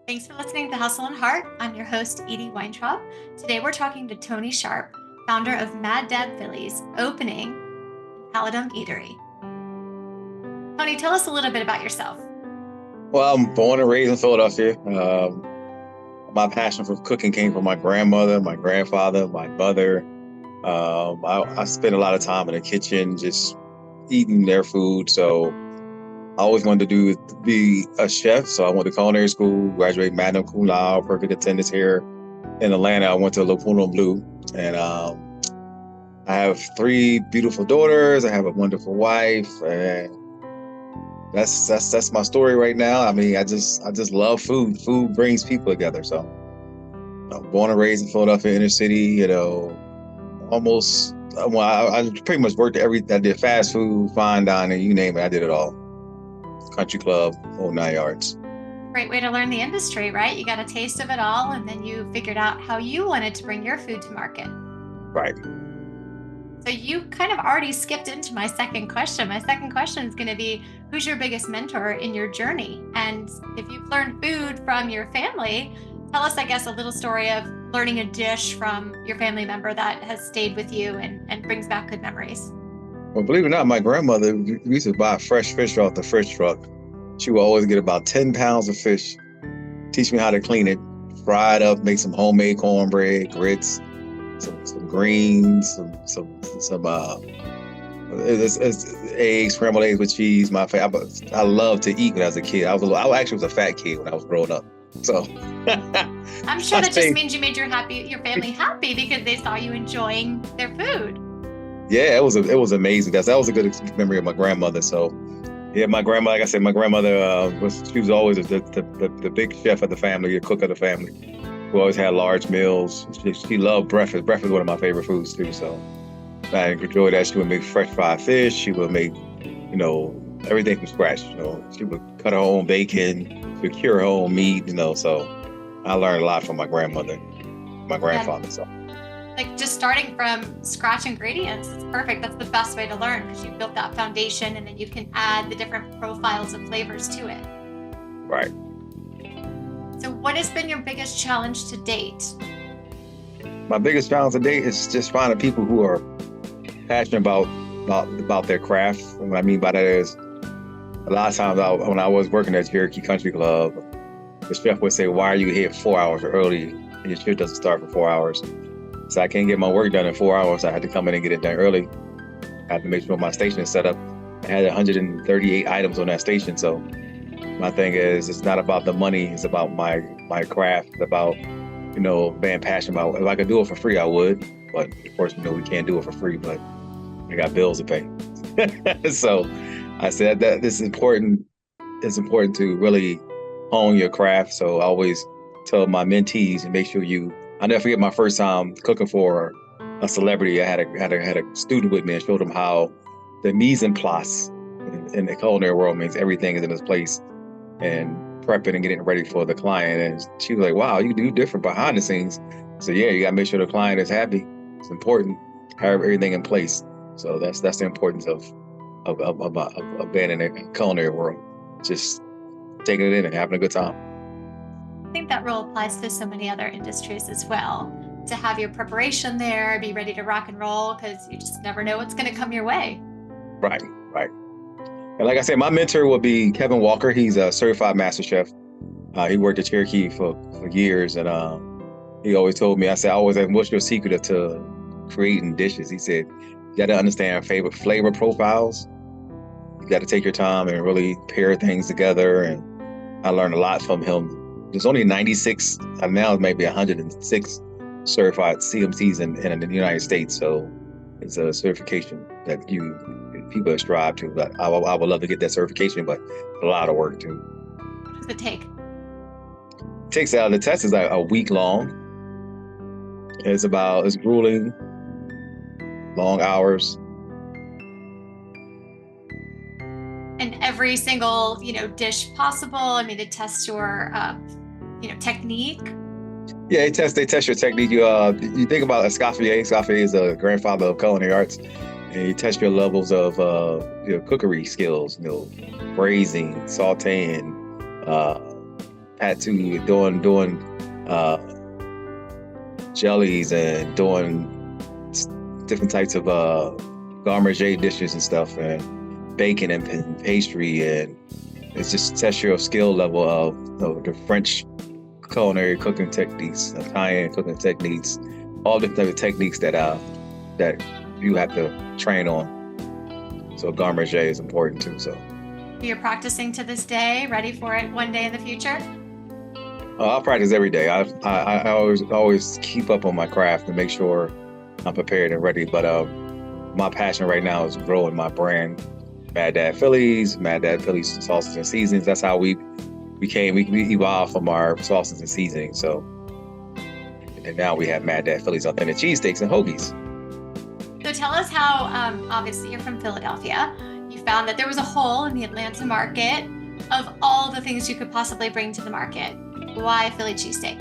Thanks for listening to Hustle and Heart. I'm your host, Edie Weintraub. Today we're talking to Tony Sharpe, founder of Mad Dad Phillies, opening Paladum Eatery. Tony, tell us a little bit about yourself. Well, I'm born and raised in Philadelphia. My passion for cooking came from my grandmother, my grandfather, my mother. I spent a lot of time in the kitchen just eating their food. So I always wanted to be a chef. So I went to culinary school, graduated magna cum laude, perfect attendance here in Atlanta. I went to La Puno Blue, and I have three beautiful daughters. I have a wonderful wife, and that's my story right now. I mean, I just love food. Food brings people together. So I'm born and raised in Philadelphia inner city. Almost. Well, I pretty much worked I did fast food, fine dining, you name it. I did it all. Country club, whole 9 yards. Great way to learn the industry, right? You got a taste of it all, and then you figured out how you wanted to bring your food to market. Right. So you kind of already skipped into my second question. My second question is going to be, who's your biggest mentor in your journey? And if you've learned food from your family, tell us, I guess, a little story of learning a dish from your family member that has stayed with you and brings back good memories. Well, believe it or not, my grandmother, we used to buy fresh fish off the fish truck. She would always get about 10 pounds of fish, teach me how to clean it, fry it up, make some homemade cornbread, grits, some greens, it's eggs, scrambled eggs with cheese. I love to eat when I was a kid. I actually was a fat kid when I was growing up. So I'm sure that just means you made your family happy because they saw you enjoying their food. Yeah, it was amazing. That was a good memory of my grandmother. So yeah, my grandma, like I said, my grandmother she was always the big chef of the family, the cook of the family. We always had large meals. She loved breakfast. Breakfast was one of my favorite foods too. So I enjoyed that. She would make fresh fried fish. She would make, everything from scratch. She would cut her own bacon, she would cure her own meat. So I learned a lot from my grandmother, my grandfather. So like just starting from scratch ingredients, it's perfect. That's the best way to learn because you built that foundation, and then you can add the different profiles of flavors to it. Right. So what has been your biggest challenge to date? My biggest challenge to date is just finding people who are passionate about their craft. And what I mean by that is, a lot of times when I was working at Cherokee Country Club, the chef would say, "Why are you here 4 hours early and your shift doesn't start for 4 hours?" So I can't get my work done in 4 hours. I had to come in and get it done early. I had to make sure my station is set up. I had 138 items on that station. So my thing is, it's not about the money. It's about my craft. It's about, being passionate about it. If I could do it for free, I would. But of course, we can't do it for free, but I got bills to pay. So I said that this is important. It's important to really hone your craft. So I always tell my mentees and make sure I'll never forget my first time cooking for a celebrity. I had a student with me and showed him how the mise en place in the culinary world means everything is in its place and prepping and getting ready for the client. And she was like, "Wow, you do different behind the scenes." So yeah, you got to make sure the client is happy. It's important to have everything in place. So that's the importance of being in the culinary world. Just taking it in and having a good time. I think that rule applies to so many other industries as well. To have your preparation there, be ready to rock and roll, because you just never know what's going to come your way. Right. And like I said, my mentor will be Kevin Walker. He's a certified master chef. He worked at Cherokee for years, and he always told me, I always asked, "What's your secret to creating dishes?" He said, "You got to understand flavor profiles. You got to take your time and really pair things together." And I learned a lot from him. There's only 96, now maybe 106 certified CMCs in the United States. So it's a certification that people strive to. But I would love to get that certification, but a lot of work too. What does it take? The test is like a week long. It's grueling, long hours. And every single, dish possible. I mean, to test your, technique. Yeah, they test your technique. You think about Escoffier. Escoffier is a grandfather of culinary arts, and you test your levels of cookery skills. Braising, sautéing, tattoo, doing jellies and doing different types of gourmet dishes and stuff, and baking and pastry, and it's just test your skill level of the French culinary cooking techniques, Italian cooking techniques, all different type of techniques that you have to train on. So gourmet is important too. So You're practicing to this day, ready for it one day in the future? I'll practice every day. I always keep up on my craft to make sure I'm prepared and ready. But my passion right now is growing my brand, Mad Dad Phillies sauces and seasonings. That's how we evolved from our sauces and seasonings. So, and now we have Mad Dad Phillies authentic cheesesteaks and hoagies. So tell us how, obviously you're from Philadelphia. You found that there was a hole in the Atlanta market of all the things you could possibly bring to the market. Why Philly cheesesteak?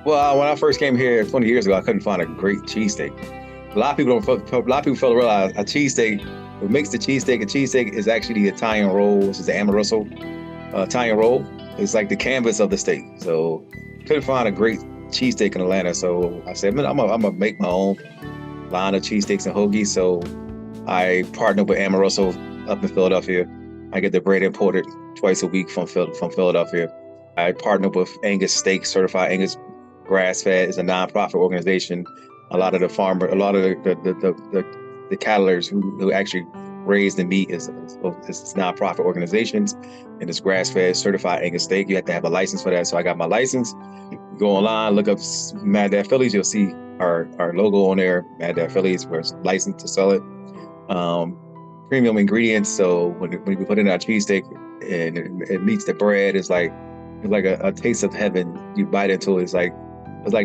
Well, when I first came here 20 years ago, I couldn't find a great cheesesteak. A lot of people fail to realize a cheesesteak, what makes the cheesesteak a cheesesteak is actually the Italian roll, which is the Amoroso Italian roll. It's like the canvas of the steak. So couldn't find a great cheesesteak in Atlanta. So I said, I'm gonna make my own line of cheesesteaks and hoagies. So I partnered with Amoroso up in Philadelphia. I get the bread imported twice a week from Philadelphia. I partnered with Angus Steak, Certified Angus Grass Fed. Is a nonprofit organization. A lot of the cattlers who actually raise the meat is nonprofit organizations, and it's grass fed, certified Angus steak. You have to have a license for that. So I got my license. Go online, look up Mad Dad Phillies. You'll see our logo on there, Mad Dad Phillies. We're licensed to sell it. Premium ingredients. So when we put in our cheesesteak and it meets the bread, it's like a taste of heaven. You bite into it, it's like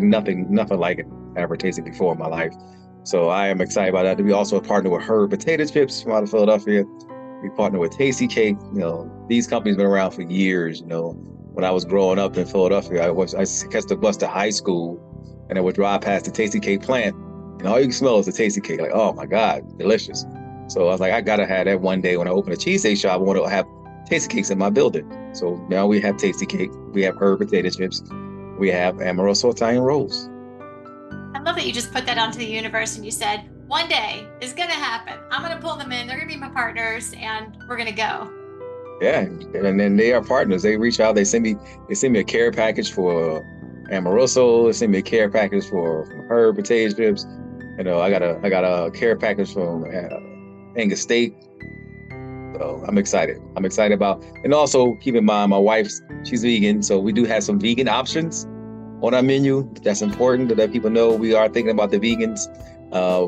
nothing like it I ever tasted before in my life. So I am excited about that. We also partner with Herb potato chips from out of Philadelphia. We partner with Tasty Cake. These companies been around for years. When I was growing up in Philadelphia, I catch the bus to high school, and I would drive past the Tasty Cake plant, and all you can smell is the Tasty Cake. Like, oh my God, delicious. So I was like, I gotta have that one day when I open a cheesesteak shop. I want to have Tasty Cakes in my building. So now we have Tasty Cake. We have Herb potato chips. We have Amoroso Italian rolls. I love that you just put that onto the universe and you said, one day is going to happen. I'm going to pull them in. They're going to be my partners and we're going to go. Yeah. And then they are partners. They reach out. They send me a care package for Amoroso. They send me a care package for Herb potato chips. I got a care package from Angus Steak. So I'm excited. And also keep in mind, my wife's, she's vegan. So we do have some vegan options on our menu. That's important to let people know we are thinking about the vegans.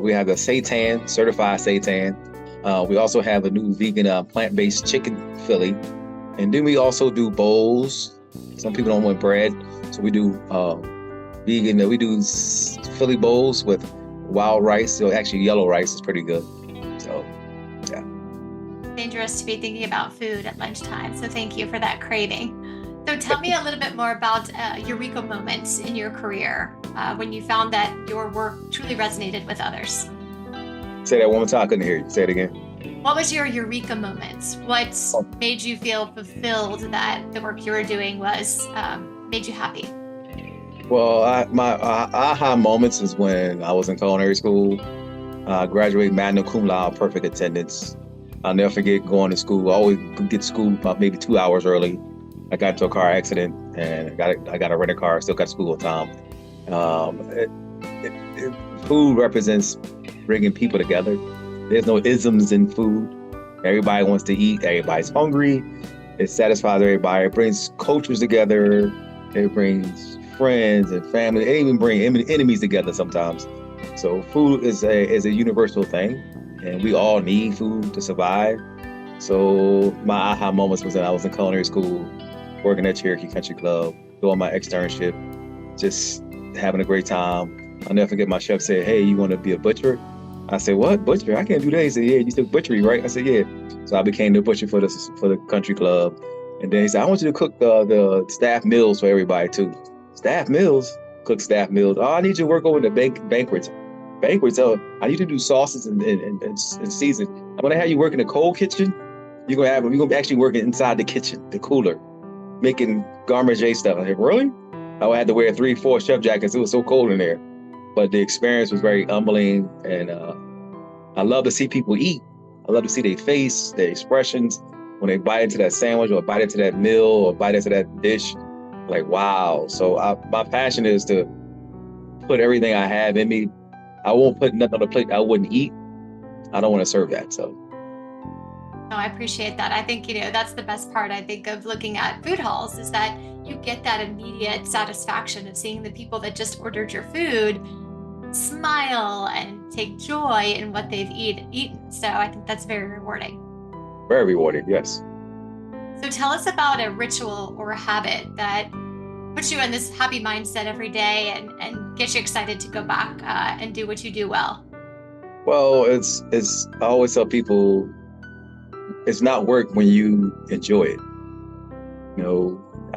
We have the seitan, certified seitan. We also have a new vegan plant-based chicken Philly. And then we also do bowls. Some people don't want bread. So we do vegan, we do Philly bowls with wild rice. So actually yellow rice is pretty good. So, yeah. Dangerous to be thinking about food at lunchtime. So thank you for that craving. So tell me a little bit more about eureka moments in your career when you found that your work truly resonated with others. Say that one more time. I couldn't hear you. Say it again. What was your eureka moments? What made you feel fulfilled that the work you were doing was made you happy? Well, my aha moments is when I was in culinary school. I graduated magna cum laude, perfect attendance. I'll never forget going to school. I always get to school about maybe 2 hours early. I got into a car accident and I got a rental car. Still got to school on time. Food represents bringing people together. There's no isms in food. Everybody wants to eat. Everybody's hungry. It satisfies everybody. It brings cultures together. It brings friends and family. It even brings enemies together sometimes. So food is a universal thing, and we all need food to survive. So my aha moments was that I was in culinary school, working at Cherokee Country Club, doing my externship, just having a great time. I'll never forget my chef said, "Hey, you want to be a butcher?" I said, "What, butcher? I can't do that." He said, "Yeah, you took butchery, right?" I said, "Yeah." So I became the butcher for the country club. And then he said, "I want you to cook the staff meals for everybody too." Staff meals? Cook staff meals. "Oh, I need you to work over the banquets. Banquets, I need you to do sauces and season. I'm gonna have you work in the cold kitchen. You're gonna actually work inside the kitchen, the cooler. making garment stuff. I said, really? I had to wear 3-4 chef jackets. It was so cold in there. But the experience was very humbling, and I love to see people eat. I love to see their face, their expressions when they bite into that sandwich or bite into that meal or bite into that dish. Like, wow. So my passion is to put everything I have in me. I won't put nothing on the plate I wouldn't eat. I don't want to serve that. So. No, I appreciate that. I think, that's the best part, I think, of looking at food halls is that you get that immediate satisfaction of seeing the people that just ordered your food smile and take joy in what they've eaten. So I think that's very rewarding. Very rewarding, yes. So tell us about a ritual or a habit that puts you in this happy mindset every day and gets you excited to go back and do what you do well. Well, I always tell people, it's not work when you enjoy it.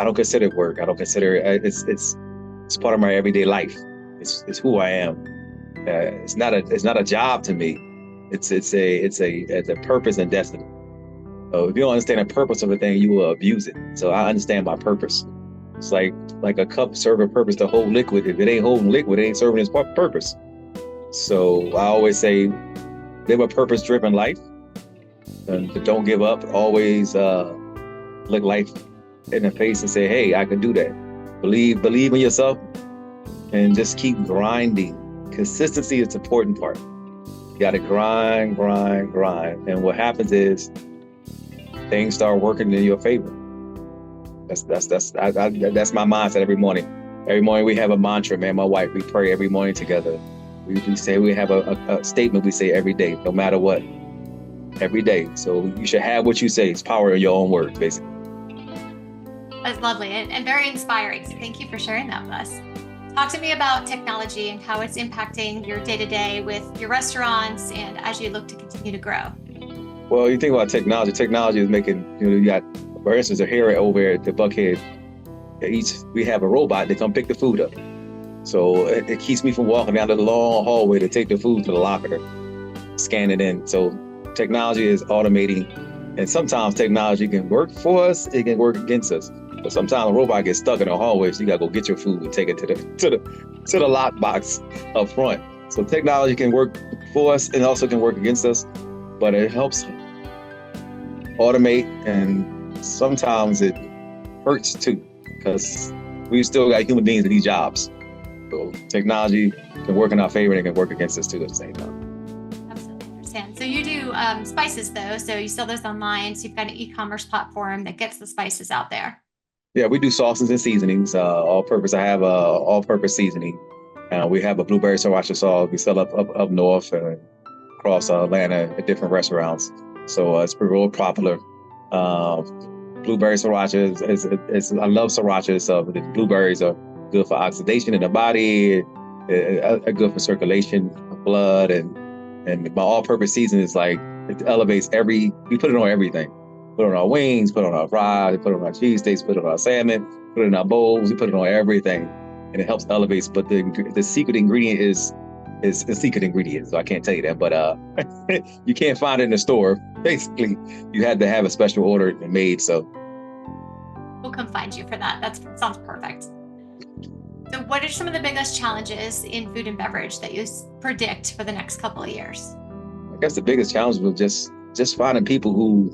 I don't consider it work. I don't consider it, it's part of my everyday life. It's who I am. It's not a job to me. It's a purpose and destiny. So if you don't understand the purpose of a thing, you will abuse it. So I understand my purpose. It's like a cup serve a purpose to hold liquid. If it ain't holding liquid, it ain't serving its purpose. So I always say, live a purpose-driven life, but don't give up. Always look life in the face and say, hey, I can do that. Believe in yourself and just keep grinding. Consistency is the important part. You got to grind. And what happens is things start working in your favor. That's my mindset every morning. Every morning we have a mantra, man. My wife, we pray every morning together. We say, we have a statement we say every day, no matter what. Every day. So you should have what you say. It's power in your own words, basically. That's lovely and very inspiring. So thank you for sharing that with us. Talk to me about technology and how it's impacting your day-to-day with your restaurants and as you look to continue to grow. Well, you think about technology. Technology is making, you got, for instance, here over at the Buckhead, we have a robot that come pick the food up. So it keeps me from walking down the long hallway to take the food to the locker, scan it in. So technology is automating, and sometimes technology can work for us, it can work against us. But sometimes a robot gets stuck in the hallway, so you gotta go get your food and take it to the lock box up front. So technology can work for us and also can work against us, but it helps automate, and sometimes it hurts too, because we still got human beings in these jobs. So technology can work in our favor and it can work against us too at the same time. Absolutely understand. So you do spices though, so you sell those online. So you've got an e-commerce platform that gets the spices out there. Yeah, we do sauces and seasonings, all-purpose. I have a all-purpose seasoning. We have a blueberry sriracha sauce. We sell up north and across Atlanta at different restaurants. So it's real popular. Blueberry sriracha is I love sriracha. So the blueberries are good for oxidation in the body, are good for circulation of blood, and my all-purpose season is like, it elevates we put it on everything. Put it on our wings, put it on our fries, put it on our cheesesteaks, put it on our salmon, put it in our bowls, we put it on everything. And it helps elevate, but the secret ingredient is a secret ingredient, so I can't tell you that, but you can't find it in the store. Basically, you had to have a special order made, so. We'll come find you for that. That sounds perfect. So what are some of the biggest challenges in food and beverage that you predict for the next couple of years? I guess the biggest challenge was just finding people who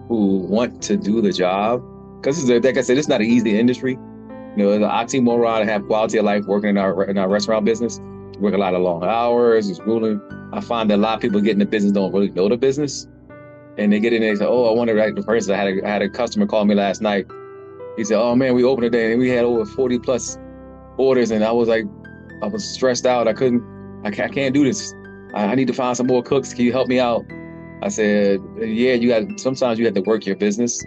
want to do the job. Because like I said, it's not an easy industry. It's an oxymoron to have quality of life working in our restaurant business. We work a lot of long hours, it's grueling. I find that a lot of people get in the business don't really know the business. And they get in there and say, oh, I wonder, like, for instance, I had a customer call me last night. He said, oh man, we opened today and we had over 40 plus orders, and I was stressed out. I can't do this. I need to find some more cooks. Can you help me out? I said, yeah, sometimes you have to work your business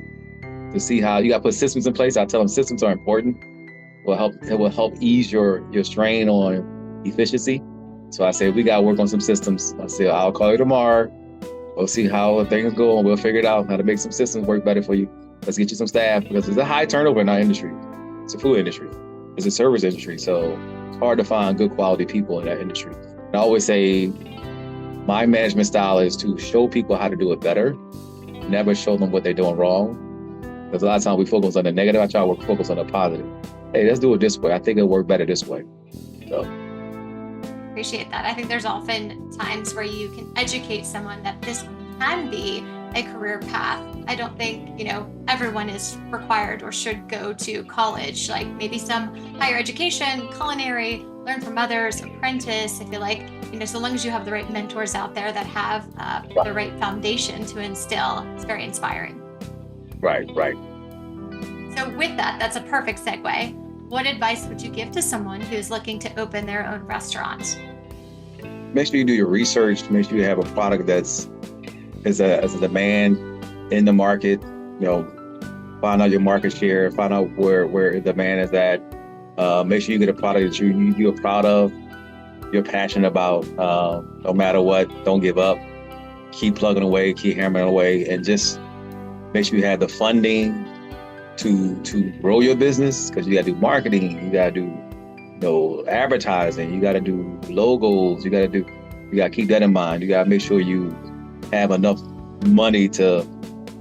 to see how you got to put systems in place. I tell them systems are important. It will help ease your strain on efficiency. So I said, we got to work on some systems. I said, I'll call you tomorrow. We'll see how things go, and we'll figure it out, how to make some systems work better for you. Let's get you some staff, because there's a high turnover in our industry. It's a food industry. It's a service industry. So it's hard to find good quality people in that industry. And I always say, my management style is to show people how to do it better, never show them what they're doing wrong. Because a lot of times we focus on the negative. I try to focus on the positive. Hey, let's do it this way. I think it'll work better this way. So, Appreciate that. I think there's often times where you can educate someone that this can be a career path. I don't think, everyone is required or should go to college, like maybe some higher education, culinary, learn from others, apprentice. I feel like, so long as you have the right mentors out there that have the right foundation to instill, it's very inspiring. right, right. So with that, that's a perfect segue. What advice would you give to someone who's looking to open their own restaurant? Make sure you do your research. Make sure you have a product that's is a demand in the market. Find out your market share. Find out where the demand is at. Make sure you get a product that you're proud of, you're passionate about. No matter what, don't give up. Keep plugging away, keep hammering away, and just make sure you have the funding to grow your business, because you got to do marketing, you got to do advertising, you got to do logos, you got to keep that in mind. You got to make sure you have enough money to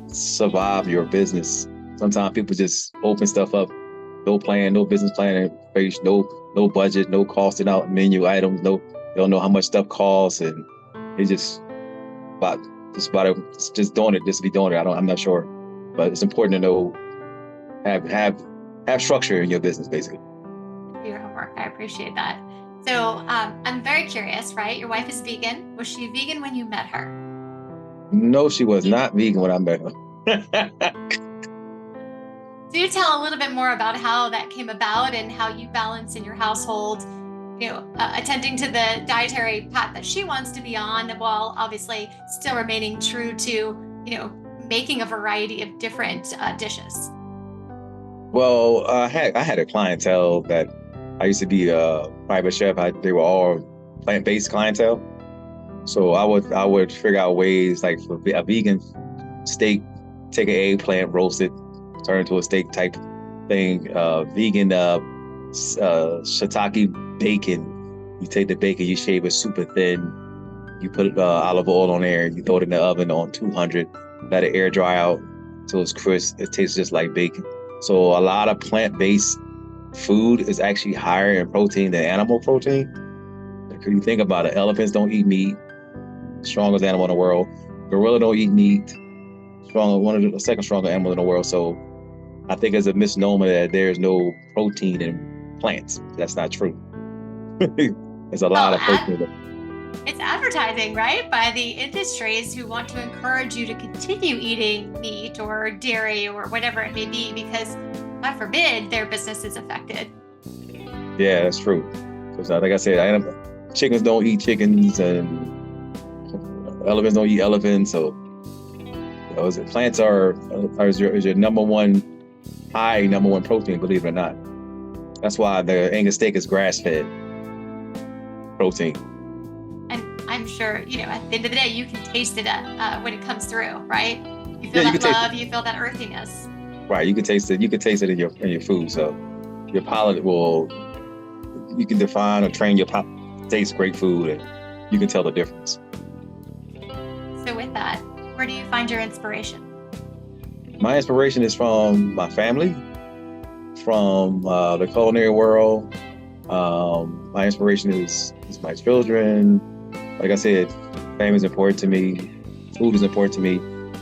survive your business. Sometimes people just open stuff up, no plan, no business plan, no budget, no costing out menu items, they don't know how much stuff costs, and it's just doing it, just be doing it. I'm not sure, but it's important to know, have structure in your business, basically. Your homework. I appreciate that. So I'm very curious, right? Your wife is vegan. Was she vegan when you met her? No, she was not vegan when I met her. Do tell a little bit more about how that came about and how you balance in your household, attending to the dietary path that she wants to be on, while obviously still remaining true to, making a variety of different dishes. Well, I had a clientele that I used to be a private chef. They were all plant-based clientele. So I would figure out ways, like for a vegan steak, take an eggplant, roast it, turn it into a steak type thing. Vegan shiitake bacon. You take the bacon, you shave it super thin. You put olive oil on there. You throw it in the oven on 200. Let it air dry out till it's crisp. It tastes just like bacon. So a lot of plant-based food is actually higher in protein than animal protein. If you think about it, elephants don't eat meat. Strongest animal in the world. Gorilla don't eat meat. One of the second strongest animal in the world. So I think it's a misnomer that there's no protein in plants. That's not true. There's a lot of protein. It's advertising, right? By the industries who want to encourage you to continue eating meat or dairy or whatever it may be, because God forbid their business is affected. Yeah, that's true. Because like I said, chickens don't eat chickens, and elephants don't eat elephants. So plants is your number one protein, believe it or not. That's why the Angus steak is grass-fed protein. And I'm sure, at the end of the day, you can taste it when it comes through, right? You feel that love, you feel that earthiness. Right, you can taste it. You can taste it in your food. So your palate you can define or train your palate to taste great food, and you can tell the difference. So with that, where do you find your inspiration? My inspiration is from my family, from the culinary world. My inspiration is my children. Like I said, family is important to me. Food is important to me.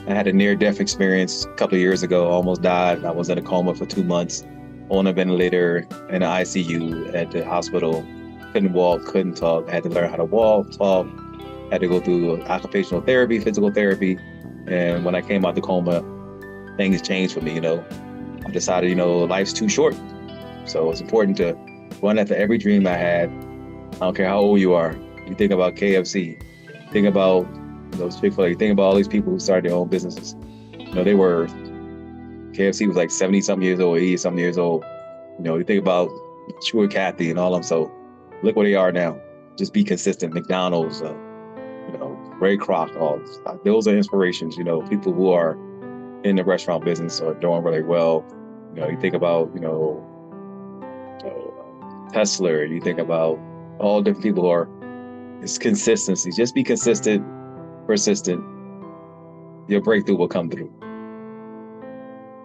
I had a near-death experience a couple of years ago. I almost died. I was in a coma for 2 months, on a ventilator, in the ICU at the hospital. Couldn't walk, couldn't talk. I had to learn how to walk, talk. Had to go through occupational therapy, physical therapy. And when I came out the coma, things changed for me, I decided, life's too short. So it's important to run after every dream I had. I don't care how old you are. You think about KFC, think about Chick-fil-A, think about all these people who started their own businesses. KFC was like 70-something years old, 80-something years old. You think about True and Kathy and all them. So look where they are now. Just be consistent. McDonald's, Ray Kroc, those are inspirations. People who are in the restaurant business are doing really well. You think about, Tesla. You think about all different people who are. It's consistency. Just be consistent, persistent. Your breakthrough will come through.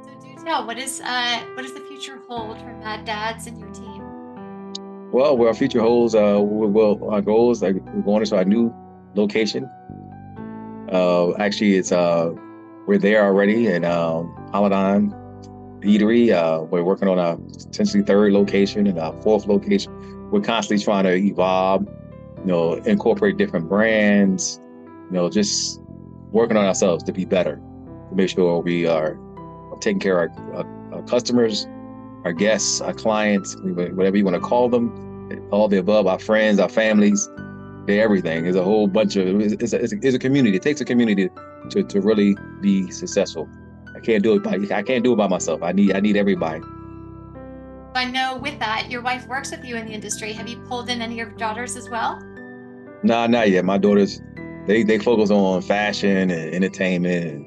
So do now? What does the future hold for Mad Dads and your team? Well, where our future holds, our goals, like we're going into our new location. Actually, it's we're there already in Paladine Eatery. We're working on a potentially third location and a fourth location. We're constantly trying to evolve, incorporate different brands, just working on ourselves to be better, to make sure we are taking care of our customers, our guests, our clients, whatever you want to call them, all the above, our friends, our families, they're everything. There's a whole bunch of, it's a community. It takes a community to really be successful. I can't do it by myself. I need everybody. I know with that, your wife works with you in the industry. Have you pulled in any of your daughters as well? Nah, not yet. My daughters, they focus on fashion and entertainment and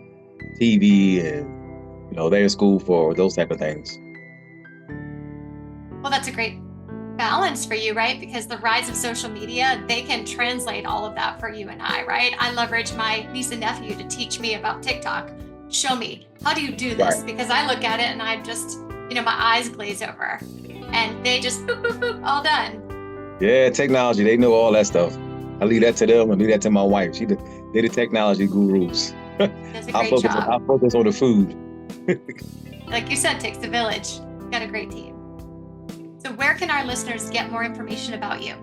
TV, and they're in school for those type of things. Well, that's a great balance for you, right? Because the rise of social media, they can translate all of that for you and I, right? I leverage my niece and nephew to teach me about TikTok. Show me, how do you do this? Right. Because I look at it and I just, my eyes glaze over and they just boop, boop, boop, all done. Yeah, technology, they know all that stuff. I leave that to them and leave that to my wife. They're the technology gurus. Does a great job. I focus on the food. Like you said, takes a village. Got a great team. So where can our listeners get more information about you?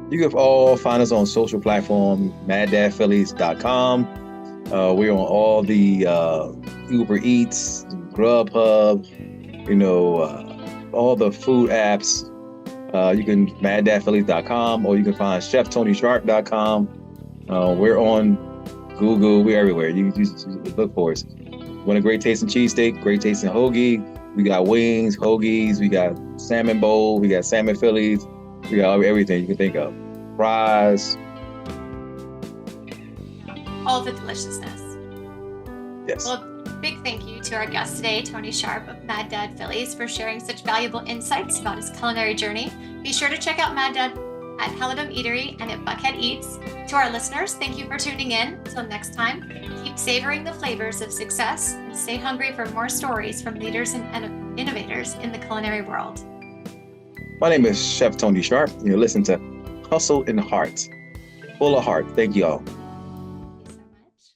You can all find us on social platform, maddadphillies.com. We're on all the Uber Eats, Grubhub, all the food apps. You can maddadphillies.com, or you can find cheftonysharpe.com. We're on Google. We're everywhere. You just look for us. Want a great tasting cheesesteak, great tasting hoagie. We got wings, hoagies. We got salmon bowl. We got salmon Phillies. We got everything you can think of. Fries. All the deliciousness. Yes. Well, big thank you to our guest today, Tony Sharpe of Mad Dad Phillies, for sharing such valuable insights about his culinary journey. Be sure to check out Mad Dad at Halidom Eatery and at Buckhead Eats. To our listeners, thank you for tuning in. Until next time, keep savoring the flavors of success and stay hungry for more stories from leaders and innovators in the culinary world. My name is Chef Tony Sharpe. Listen to Hustle in Heart. Full of heart. Thank you all.